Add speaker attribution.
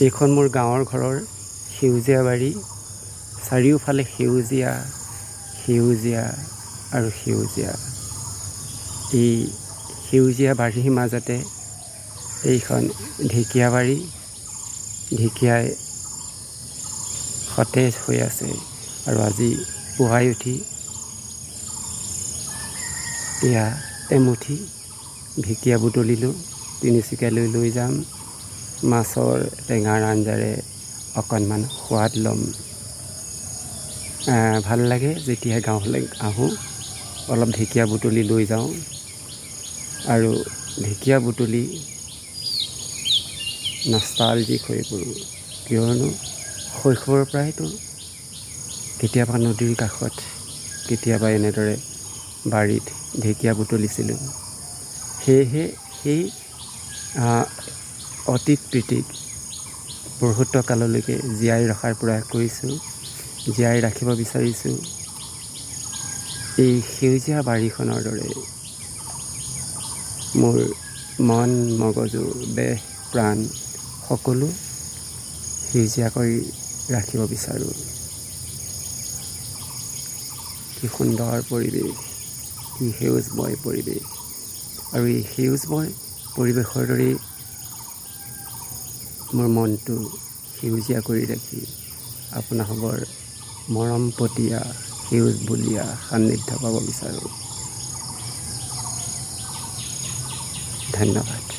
Speaker 1: এইখন মোৰ গাঁৱৰ ঘৰৰ সেউজীয়া বাৰী, চাৰিওফালে সেউজীয়া সেউজীয়া আৰু সেউজীয়া। এই সেউজীয়া বাৰীৰ মাজতে এইখন ঢেকীয়াবাৰী, ঢেকীয়াই সতেজ হৈ আছে। আৰু আজি পুৱাই উঠি এয়া এমুঠি ঢেকীয়া বুটলিলোঁ, তিনিচুকীয়ালৈ লৈ যাম। মাছৰ টেঙাৰ আঞ্জাৰে অকণমান সোৱাদ ল'ম। ভাল লাগে যেতিয়া গাঁৱলৈ আহোঁ, অলপ ঢেকীয়া বুটলি লৈ যাওঁ। আৰু ঢেকীয়া বুটলি নষ্টালজিক হৈ পৰোঁ, কিয়নো শৈশৱৰ পৰাইতো কেতিয়াবা নদীৰ কাষত, কেতিয়াবা এনেদৰে বাৰীত ঢেকীয়া বুটলিছিলোঁ। সেয়েহে সেই অতীত প্ৰীতিক বহুত কাললৈকে জীয়াই ৰখাৰ প্ৰয়াস কৰিছোঁ, জীয়াই ৰাখিব বিচাৰিছোঁ। এই সেউজীয়া বাৰীখনৰ দৰে মোৰ মন, মগজু, দেহ, প্ৰাণ সকলো সেউজীয়া কৰি ৰাখিব বিচাৰোঁ। কি সুন্দৰ পৰিৱেশ, কি সেউজময় পৰিৱেশ। আৰু এই সেউজময় পৰিৱেশৰ দৰেই মোৰ মনটো সেউজীয়া কৰি ৰাখি আপোনালোকৰ মৰমপতীয়া সেউজবলীয়া সান্নিধ্য পাব বিচাৰোঁ। ধন্যবাদ।